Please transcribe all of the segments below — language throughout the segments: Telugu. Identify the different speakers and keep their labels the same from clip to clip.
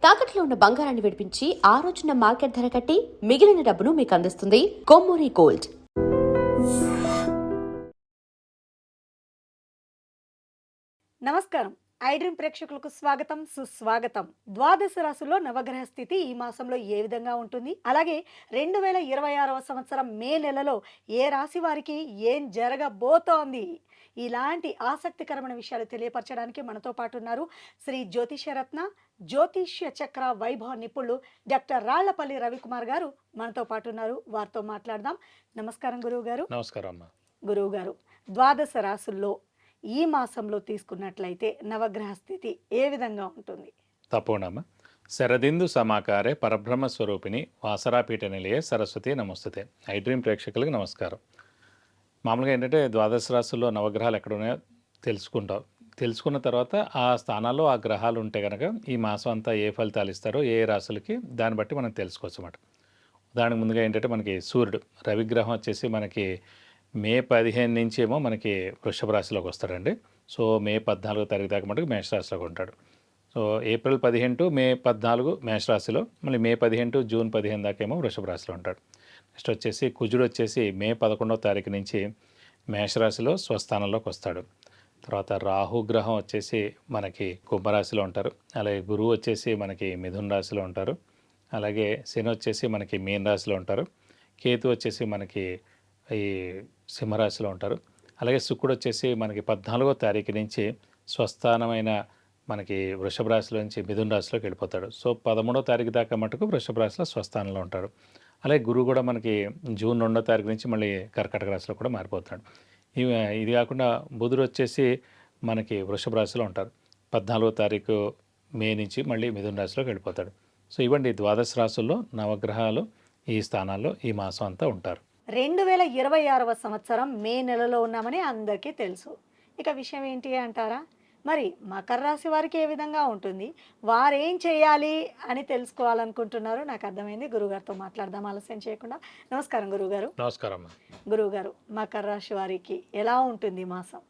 Speaker 1: తాకట్లో ఉన్న బంగారాన్ని విడిపించి ఆ రోజున మార్కెట్ ధర కట్టి మిగిలిన డబ్బును మీకు అందిస్తుంది కొమ్మూరి గోల్డ్.
Speaker 2: నమస్కారం. ఐడ్రీమ్ ప్రేక్షకులకు స్వాగతం, సుస్వాగతం. ద్వాదశ రాశుల్లో నవగ్రహ స్థితి ఈ మాసంలో ఏ విధంగా ఉంటుంది, అలాగే 2026వ సంవత్సరం మే నెలలో ఏ రాశి వారికి ఏం జరగబోతోంది, ఇలాంటి ఆసక్తికరమైన విషయాలు తెలియపరచడానికి మనతో పాటు ఉన్నారు శ్రీ జ్యోతిషరత్న జ్యోతిష్య చక్ర వైభవ నిపుణులు డాక్టర్ రాళ్లపల్లి రవికుమార్ గారు మనతో పాటు ఉన్నారు. వారితో మాట్లాడదాం. నమస్కారం గురువు గారు.
Speaker 3: నమస్కారం అమ్మా.
Speaker 2: గురువు గారు, ద్వాదశ రాశుల్లో ఈ మాసంలో తీసుకున్నట్లయితే నవగ్రహ స్థితి ఏ విధంగా ఉంటుంది?
Speaker 3: తప్పకుండా అమ్మా. శరదిందు సమాకారే పరబ్రహ్మ స్వరూపిణి వాసరాపీఠ నిలయే సరస్వతి నమస్తుతే. ఐడ్రీమ్ ప్రేక్షకులకు నమస్కారం. మామూలుగా ఏంటంటే ద్వాదశ రాశుల్లో నవగ్రహాలు ఎక్కడ ఉన్నాయో తెలుసుకుంటాం. తెలుసుకున్న తర్వాత ఆ స్థానాల్లో ఆ గ్రహాలు ఉంటే కనుక ఈ మాసం అంతా ఏ ఫలితాలు ఇస్తారో ఏ రాశులకి దాన్ని బట్టి మనం తెలుసుకోవచ్చు అన్నమాట. దానికి ముందుగా ఏంటంటే మనకి సూర్యుడు రవిగ్రహం వచ్చేసి మనకి మే 15 నుంచి ఏమో మనకి వృషభ రాశిలోకి వస్తాడండి. సో మే 14 తారీఖు దాకా మటుకు మేషరాశిలోకి ఉంటాడు. సో ఏప్రిల్ 15 టు మే 14 మేషరాశిలో, మళ్ళీ మే 15 టు జూన్ 15 దాకా ఏమో వృషభ రాశిలో ఉంటాడు. నెక్స్ట్ వచ్చేసి కుజుడు వచ్చేసి మే 11వ తారీఖు నుంచి మేషరాశిలో స్వస్థానంలోకి వస్తాడు. తర్వాత రాహుగ్రహం వచ్చేసి మనకి కుంభరాశిలో ఉంటారు. అలాగే గురువు వచ్చేసి మనకి మిథున రాశిలో ఉంటారు. అలాగే శని వచ్చేసి మనకి మీన రాశిలో ఉంటారు. కేతు వచ్చేసి మనకి ఈ సింహరాశిలో ఉంటారు. అలాగే శుక్రుడు వచ్చేసి మనకి 14వ తారీఖు నుంచి స్వస్థానమైన మనకి వృషభ రాశిలో నుంచి మిథున రాశిలోకి వెళ్ళిపోతాడు. సో 13వ తారీఖు దాకా మటుకు వృషభ రాశిలో స్వస్థానంలో ఉంటాడు. అలాగే గురువు కూడా మనకి జూన్ 2వ తారీఖు నుంచి మళ్ళీ కర్కాటక రాశిలో కూడా మారిపోతాడు. ఇది కాకుండా బుధుడు వచ్చేసి మనకి వృషభ రాశిలో ఉంటారు. 14వ తారీఖు మే నుంచి మళ్ళీ మిథున రాశిలోకి వెళ్ళిపోతాడు. సో ఇవ్వండి ద్వాదశ రాశుల్లో నవగ్రహాలు ఈ స్థానాల్లో ఈ మాసం అంతా ఉంటారు.
Speaker 2: 2026వ సంవత్సరం మే నెలలో ఉన్నామని అందరికీ తెలుసు. ఇక విషయం ఏంటి అంటారా? మరి మకర రాశి వారికి ఏ విధంగా ఉంటుంది, వారేం చేయాలి అని తెలుసుకోవాలనుకుంటున్నారు. నాకు అర్థమైంది. గురుగారితో మాట్లాడదాం ఆలస్యం చేయకుండా. నమస్కారం గురుగారు.
Speaker 3: నమస్కారం.
Speaker 2: గురుగారు, మకర రాశి వారికి ఎలా ఉంటుంది ఈ మాసం?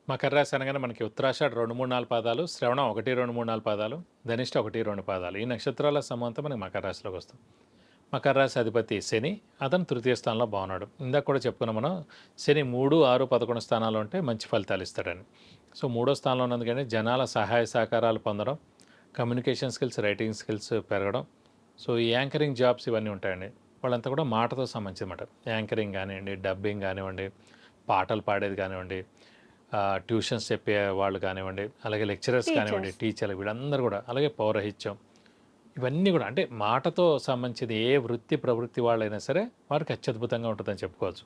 Speaker 3: మకర రాశి అనగానే మనకి ఉత్తరాషాఢ 2, 3, 4 పాదాలు, శ్రవణం 1, 2, 3, 4 పాదాలు, ధనిష్ట 1, 2 పాదాలు, ఈ నక్షత్రాల సమూహంతో మనకి మకర రాశిలోకి వస్తాం. మకర రాశి అధిపతి శని, అతను తృతీయ స్థానంలో బాగున్నాడు. ఇందాక కూడా చెప్పుకున్నాం మనం, శని 3, 6, 11 స్థానాల్లో ఉంటే మంచి ఫలితాలు ఇస్తాడని. సో 3వ స్థానంలో ఉన్నందుకని జనాల సహాయ సహకారాలు పొందడం, కమ్యూనికేషన్ స్కిల్స్, రైటింగ్ స్కిల్స్ పెరగడం. సో ఈ యాంకరింగ్ జాబ్స్ ఇవన్నీ ఉంటాయండి. వాళ్ళంతా కూడా మాటతో సంబంధించి అన్నమాట. యాంకరింగ్ కానివ్వండి, డబ్బింగ్ కానివ్వండి, పాటలు పాడేది కానివ్వండి, ట్యూషన్స్ చెప్పే వాళ్ళు కానివ్వండి, అలాగే లెక్చరర్స్ కానివ్వండి, టీచర్లు, వీళ్ళందరూ కూడా, అలాగే పౌరహిత్యం, ఇవన్నీ కూడా అంటే మాటతో సంబంధించిన ఏ వృత్తి ప్రవృత్తి వాళ్ళైనా సరే వారికి అత్యద్భుతంగా ఉంటుందని చెప్పుకోవచ్చు.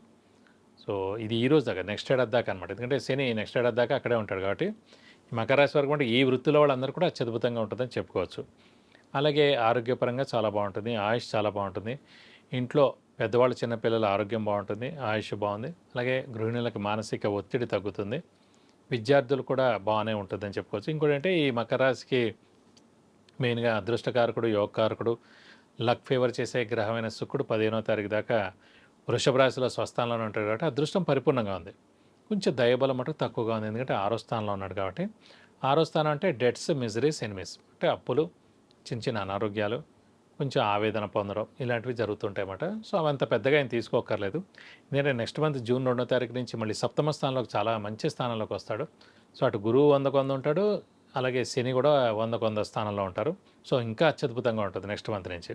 Speaker 3: సో ఇది ఈ రోజు దాకా, నెక్స్ట్ ఏడాది దాకా అనమాట. ఎందుకంటే శని నెక్స్ట్ ఏడాది దాకా అక్కడే ఉంటాడు కాబట్టి మకర రాశి వరకు అంటే ఈ వృత్తిలో వాళ్ళందరూ కూడా అత్యద్భుతంగా ఉంటుందని చెప్పుకోవచ్చు. అలాగే ఆరోగ్యపరంగా చాలా బాగుంటుంది, ఆయుష్ చాలా బాగుంటుంది. ఇంట్లో పెద్దవాళ్ళు చిన్నపిల్లల ఆరోగ్యం బాగుంటుంది, ఆయుష్ బాగుంది. అలాగే గృహిణులకు మానసిక ఒత్తిడి తగ్గుతుంది, విద్యార్థులు కూడా బాగానే ఉంటుందని చెప్పుకోవచ్చు. ఇంకోటి అంటే ఈ మకర రాశికి మెయిన్గా అదృష్టకారకుడు, యోగకారకుడు, లక్ ఫేవర్ చేసే గ్రహమైన శుక్రుడు 15వ తారీఖు దాకా వృషభ రాశిలో స్వస్థానంలో ఉంటాడు కాబట్టి అదృష్టం పరిపూర్ణంగా ఉంది. కొంచెం దయబలం మటుకు తక్కువగా ఉంది, ఎందుకంటే 6వ స్థానంలో ఉన్నాడు కాబట్టి. 6వ స్థానం అంటే డెట్స్, మిజరీస్, ఎనిమీస్, అంటే అప్పులు, చిన్న చిన్న అనారోగ్యాలు, కొంచెం ఆవేదన పొందడం, ఇలాంటివి జరుగుతుంటాయి అన్నమాట. సో అవంత పెద్దగా ఆయన తీసుకోక్కర్లేదు. ఎందుకంటే నెక్స్ట్ మంత్ జూన్ 2వ తారీఖు నుంచి మళ్ళీ సప్తమ స్థానంలోకి, చాలా మంచి స్థానంలోకి వస్తాడు. సో అటు గురువు 100 ఉంటాడు, అలాగే శని కూడా 100 స్థానంలో ఉంటారు. సో ఇంకా అత్యద్భుతంగా ఉంటుంది నెక్స్ట్ మంత్ నుంచి.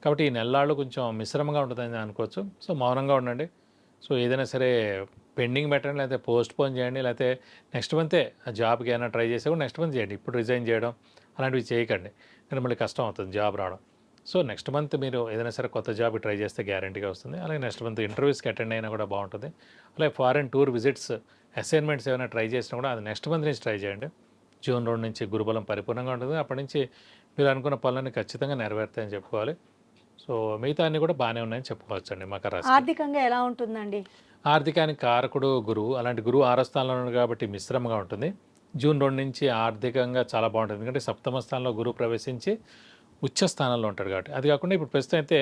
Speaker 3: కాబట్టి ఈ నెలలాళ్ళు కొంచెం మిశ్రమంగా ఉంటుందని అనుకోవచ్చు. సో మౌనంగా ఉండండి. సో ఏదైనా సరే పెండింగ్ పెట్టండి, లేకపోతే పోస్ట్ పోన్ చేయండి, లేకపోతే నెక్స్ట్ మంతే జాబ్కి ఏమైనా ట్రై చేస్తే కూడా నెక్స్ట్ మంత్ చేయండి. ఇప్పుడు రిజైన్ చేయడం అలాంటివి చేయకండి, కానీ మళ్ళీ కష్టం అవుతుంది జాబ్ రావడం. సో నెక్స్ట్ మంత్ మీరు ఏదైనా సరే కొత్త జాబ్కి ట్రై చేస్తే గ్యారంటీగా వస్తుంది. అలాగే నెక్స్ట్ మంత్ ఇంటర్వ్యూస్కి అటెండ్ అయినా కూడా బాగుంటుంది. అలాగే ఫారెన్ టూర్ విజిట్స్, అసైన్మెంట్స్ ఏమైనా ట్రై చేసినా కూడా అది నెక్స్ట్ మంత్ నుంచి ట్రై చేయండి. జూన్ 2 నుంచి గురుబలం పరిపూర్ణంగా ఉంటుంది. అప్పటి నుంచి మీరు అనుకున్న పనులన్నీ ఖచ్చితంగా నెరవేరుతాయని చెప్పుకోవాలి. సో మిగతా అన్నీ కూడా బాగానే ఉన్నాయని చెప్పుకోవచ్చు అండి. మకర రాశి
Speaker 2: ఆర్థికంగా ఎలా ఉంటుందండి?
Speaker 3: ఆర్థికానికి కారకుడు గురువు, అలాంటి గురువు 6వ స్థానంలో ఉన్నాడు కాబట్టి మిశ్రమంగా ఉంటుంది. జూన్ 2 నుంచి ఆర్థికంగా చాలా బాగుంటుంది, ఎందుకంటే సప్తమ స్థానంలో గురువు ప్రవేశించి ఉచ్చ స్థానంలో ఉంటాడు కాబట్టి. అది కాకుండా ఇప్పుడు ప్రస్తుతం అయితే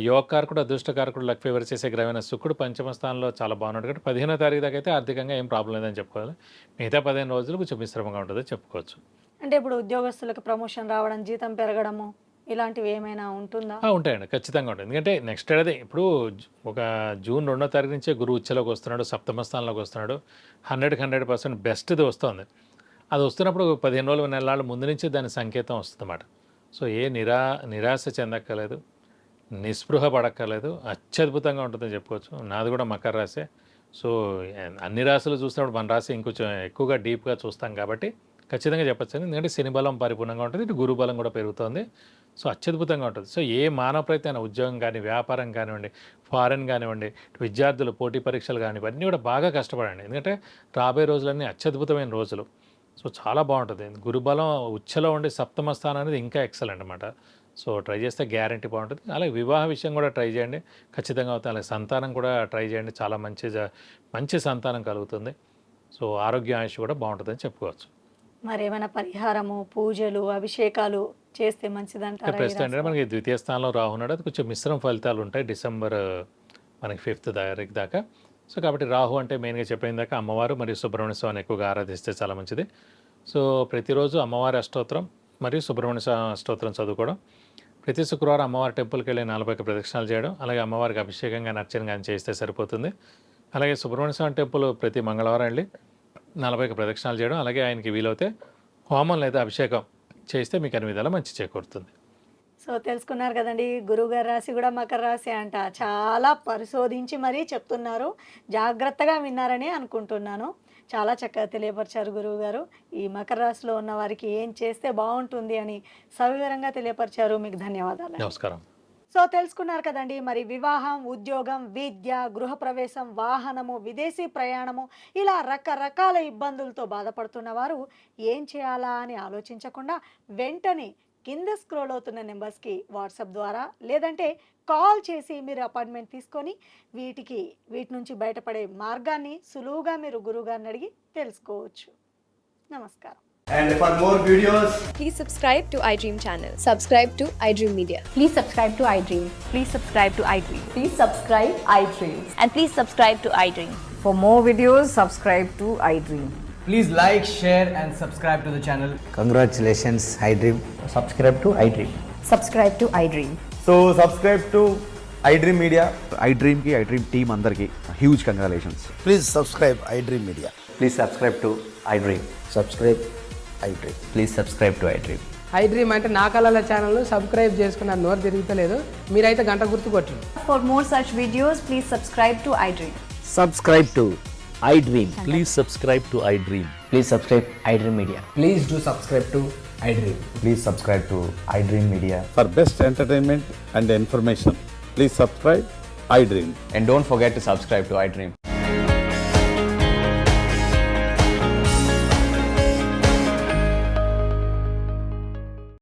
Speaker 3: యోగకారకుడు, అదృష్టకారకుడు, లక్ ఫేవర్ చేసే గ్రహమైన శుక్రుడు 5వ స్థానంలో చాలా బాగున్నాడు కాబట్టి 15వ తారీఖు దాకా అయితే ఆర్థికంగా ఏం ప్రాబ్లం లేదని చెప్పుకోవాలి. మిగతా 15 రోజులు కొంచెం మిశ్రమంగా ఉంటుందని చెప్పుకోవచ్చు.
Speaker 2: అంటే ఇప్పుడు ఉద్యోగస్తులకు ప్రమోషన్ రావడం, జీతం పెరగడము ఇలాంటివి ఏమైనా ఉంటుందా?
Speaker 3: ఉంటాయండి, ఖచ్చితంగా ఉంటుంది. ఎందుకంటే నెక్స్ట్ ఏడాది ఇప్పుడు ఒక జూన్ 2వ తారీఖు నుంచే గురువు ఉచ్చలోకి వస్తున్నాడు, సప్తమ స్థానంలోకి వస్తున్నాడు. 100% బెస్ట్ది వస్తుంది. అది వస్తున్నప్పుడు 15 రోజులు, నెలల ముందు నుంచి దాని సంకేతం వస్తుందన్నమాట. సో ఏ నిరాశ చెందక్కర్లేదు, నిస్పృహ పడక్కర్లేదు, అత్యద్భుతంగా ఉంటుందని చెప్పుకోవచ్చు. నాది కూడా మకర రాశే. సో అన్ని రాశులు చూసినప్పుడు మన రాశి ఇంకొంచెం ఎక్కువగా డీప్గా చూస్తాం కాబట్టి ఖచ్చితంగా చెప్పచ్చు. ఎందుకంటే శని బలం పరిపూర్ణంగా ఉంటుంది, ఇటు గురు బలం కూడా పెరుగుతుంది. సో అత్యద్భుతంగా ఉంటుంది. సో ఏ మానవ ప్రయత్నం, ఉద్యోగం కానీ, వ్యాపారం కానివ్వండి, ఫారెన్ కానివ్వండి, విద్యార్థులు పోటీ పరీక్షలు కానీ, ఇవన్నీ కూడా బాగా కష్టపడండి. ఎందుకంటే రాబోయే రోజులన్నీ అత్యద్భుతమైన రోజులు. సో చాలా బాగుంటుంది. గురుబలం ఉచ్చలో ఉండే సప్తమ స్థానం అనేది ఇంకా ఎక్సలెంట్ అనమాట. సో ట్రై చేస్తే గ్యారంటీ బాగుంటుంది. అలాగే వివాహ విషయం కూడా ట్రై చేయండి, ఖచ్చితంగా అవుతుంది. అలాగే సంతానం కూడా ట్రై చేయండి, చాలా మంచి సంతానం కలుగుతుంది. సో ఆరోగ్య ఆయుష్ కూడా బాగుంటుందని చెప్పుకోవచ్చు.
Speaker 2: మరి ఏమైనా పరిహారము, పూజలు, అభిషేకాలు చేస్తే
Speaker 3: అంటే
Speaker 2: మంచిదంటారా?
Speaker 3: ప్రస్తుతం అంటే మనకి ద్వితీయ స్థానంలో రాహు ఉన్నాడు, అది కొంచెం మిశ్రమ ఫలితాలు ఉంటాయి డిసెంబర్ మనకి 5th తారీఖు దాకా. సో కాబట్టి రాహు అంటే మెయిన్గా చెప్పిన దాకా అమ్మవారు మరియు సుబ్రహ్మణ్య స్వామిని ఎక్కువగా ఆరాధిస్తే చాలా మంచిది. సో ప్రతిరోజు అమ్మవారి అష్టోత్తరం మరియు సుబ్రహ్మణ్య స్వామి అష్టోత్తరం చదువుకోవడం, ప్రతి శుక్రవారం అమ్మవారి టెంపుల్కి వెళ్ళి 41 ప్రదక్షిణాలు చేయడం, అలాగే అమ్మవారికి అభిషేకం కానీ అర్చన కానీ చేస్తే సరిపోతుంది. అలాగే సుబ్రహ్మణ్య స్వామి టెంపుల్ ప్రతి మంగళవారం వెళ్ళి 41 ప్రదక్షిణాలు చేయడం, అలాగే ఆయనకి వీలైతే హోమం లేదా అభిషేకం చేస్తే మీకు అన్ని విధాలా మంచి చేకూరుతుంది.
Speaker 2: సో తెలుసుకున్నారు కదండి, గురువుగారి రాశి కూడా మకర రాశి అంట. చాలా పరిశోధించి మరీ చెప్తున్నారు, జాగ్రత్తగా విన్నారని అనుకుంటున్నాను. చాలా చక్కగా తెలియపరిచారు గురువుగారు. ఈ మకర రాశిలో ఉన్న వారికి ఏం చేస్తే బాగుంటుంది అని సవివరంగా తెలియపరిచారు. మీకు ధన్యవాదాలు.
Speaker 3: నమస్కారం.
Speaker 2: సో తెలుసుకున్నారు కదండి, మరి వివాహం, ఉద్యోగం, విద్య, గృహప్రవేశం, వాహనము, విదేశీ ప్రయాణము, ఇలా రకరకాల ఇబ్బందులతో బాధపడుతున్న వారు ఏం చేయాలా అని ఆలోచించకుండా వెంటనే కింద స్క్రోల్ అవుతున్న నెంబర్స్కి వాట్సాప్ ద్వారా లేదంటే కాల్ చేసి మీరు అపాయింట్మెంట్ తీసుకొని వీటి నుంచి బయటపడే మార్గాన్ని సులువుగా మీరు గురువుగారిని అడిగి తెలుసుకోవచ్చు. నమస్కారం.
Speaker 4: And for more videos,
Speaker 5: Please subscribe to iDream channel. Subscribe to iDream Media.
Speaker 6: Please subscribe to iDream.
Speaker 7: Please subscribe to iDream.
Speaker 6: Please subscribe iDream.
Speaker 7: And please subscribe to iDream.
Speaker 6: For more videos, subscribe to iDream.
Speaker 4: please like, share and subscribe to the channel.
Speaker 8: Congratulations, iDream. Subscribe to iDream.
Speaker 6: Subscribe to iDream.
Speaker 4: So subscribe to iDream Media.
Speaker 9: iDream ki iDream team అందరికి huge congratulations.
Speaker 8: Please subscribe iDream Media. Please subscribe to iDream. Subscribe iDream. Please subscribe to iDream.
Speaker 10: iDream అంటే నా కళల ఛానల్ సబ్స్క్రైబ్ చేసుకున్న నోరు తిరుగుతలేదు, మీరైతే గంట గుర్తు కొట్టండి.
Speaker 6: For more such videos, please subscribe to iDream.
Speaker 8: Subscribe to iDream. Please subscribe to iDream. Please subscribe iDream Media.
Speaker 4: Please do subscribe to iDream.
Speaker 8: Please subscribe to iDream Media.
Speaker 9: For best entertainment and information, please subscribe iDream.
Speaker 8: And don't forget to subscribe to iDream.